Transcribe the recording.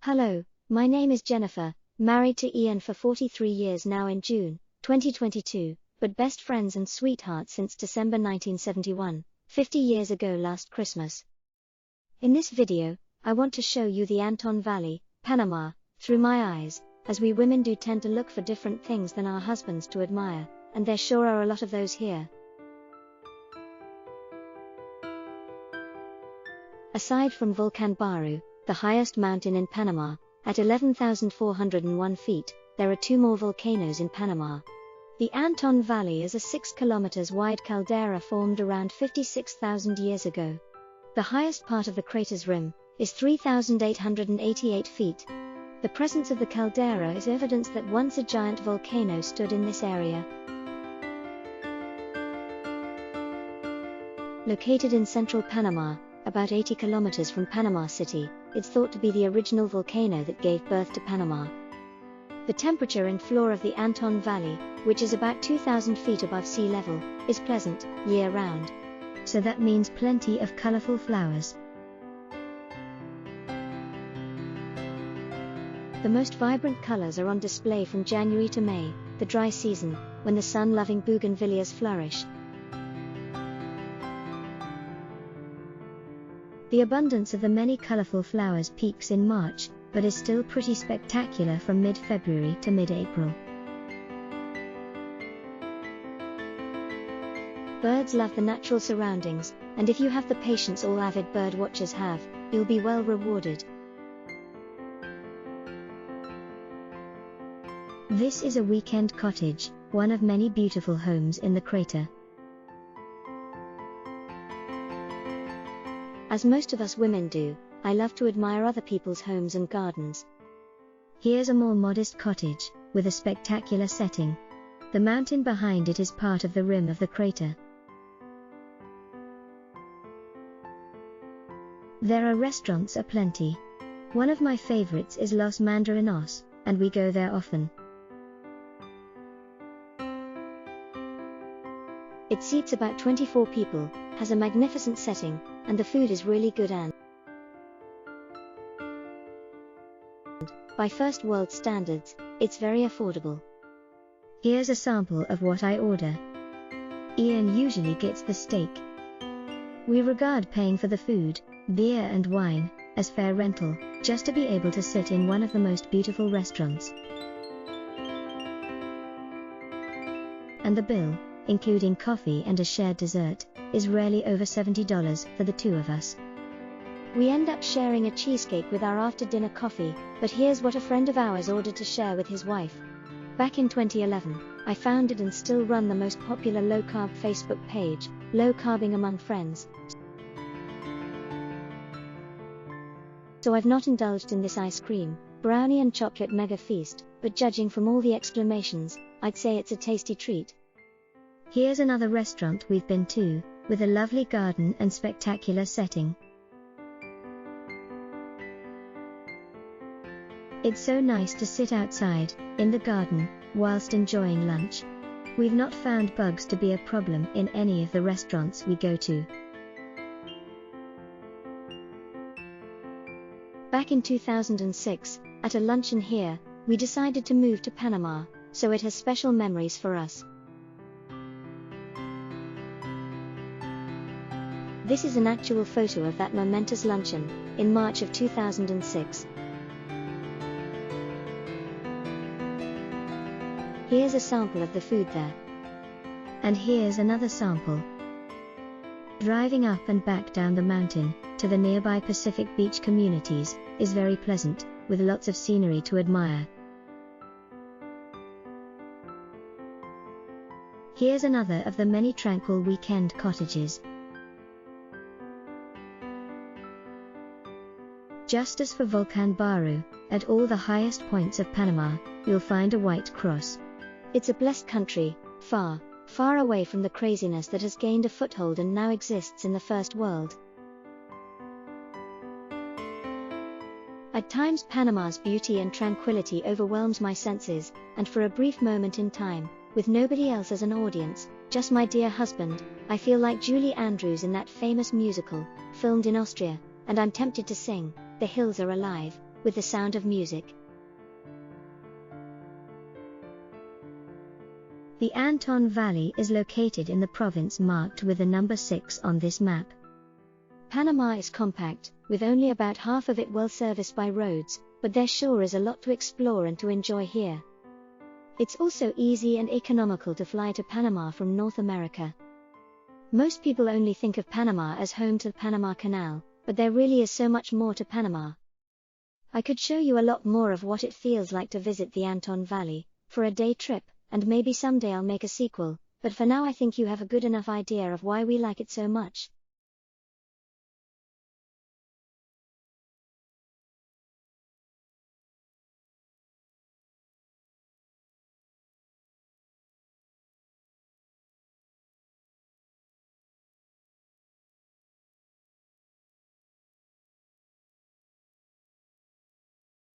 Hello, my name is Jennifer, married to Ian for 43 years now in June 2022, but best friends and sweethearts since December 1971, 50 years ago last Christmas. In this video, I want to show you the Anton Valley, Panama, through my eyes, as we women do tend to look for different things than our husbands to admire, and there sure are a lot of those here. Aside from Volcan Baru, the highest mountain in Panama, at 11,401 feet, there are two more volcanoes in Panama. The Anton Valley is a 6 kilometers wide caldera formed around 56,000 years ago. The highest part of the crater's rim is 3,888 feet. The presence of the caldera is evidence that once a giant volcano stood in this area. Located in central Panama, about 80 kilometers from Panama City, it's thought to be the original volcano that gave birth to Panama. The temperature and floor of the Anton Valley, which is about 2,000 feet above sea level, is pleasant, year-round. So that means plenty of colorful flowers. The most vibrant colors are on display from January to May, the dry season, when the sun-loving bougainvilleas flourish. The abundance of the many colorful flowers peaks in March, but is still pretty spectacular from mid-February to mid-April. Birds love the natural surroundings, and if you have the patience all avid bird watchers have, you'll be well rewarded. This is a weekend cottage, one of many beautiful homes in the crater. As most of us women do, I love to admire other people's homes and gardens. Here's a more modest cottage, with a spectacular setting. The mountain behind it is part of the rim of the crater. There are restaurants aplenty. One of my favorites is Los Mandarinos, and we go there often. It seats about 24 people, has a magnificent setting, and the food is really good and, by first world standards, it's very affordable. Here's a sample of what I order. Ian usually gets the steak. We regard paying for the food, beer and wine, as fair rental, just to be able to sit in one of the most beautiful restaurants. And the bill, including coffee and a shared dessert, is rarely over $70 for the two of us. We end up sharing a cheesecake with our after-dinner coffee, but here's what a friend of ours ordered to share with his wife. Back in 2011, I founded and still run the most popular low-carb Facebook page, Low Carbing Among Friends. So I've not indulged in this ice cream, brownie and chocolate mega feast, but judging from all the exclamations, I'd say it's a tasty treat. Here's another restaurant we've been to, with a lovely garden and spectacular setting. It's so nice to sit outside, in the garden, whilst enjoying lunch. We've not found bugs to be a problem in any of the restaurants we go to. Back in 2006, at a luncheon here, we decided to move to Panama, so it has special memories for us. This is an actual photo of that momentous luncheon, in March of 2006. Here's a sample of the food there. And here's another sample. Driving up and back down the mountain, to the nearby Pacific Beach communities, is very pleasant, with lots of scenery to admire. Here's another of the many tranquil weekend cottages. Just as for Volcan Baru, at all the highest points of Panama, you'll find a white cross. It's a blessed country, far, far away from the craziness that has gained a foothold and now exists in the first world. At times Panama's beauty and tranquility overwhelms my senses, and for a brief moment in time, with nobody else as an audience, just my dear husband, I feel like Julie Andrews in that famous musical, filmed in Austria, and I'm tempted to sing, "The Hills Are Alive," with the sound of music. The Anton Valley is located in the province marked with the number 6 on this map. Panama is compact, with only about half of it well serviced by roads, but there sure is a lot to explore and to enjoy here. It's also easy and economical to fly to Panama from North America. Most people only think of Panama as home to the Panama Canal, but there really is so much more to Panama. I could show you a lot more of what it feels like to visit the Anton Valley, for a day trip, and maybe someday I'll make a sequel, but for now I think you have a good enough idea of why we like it so much.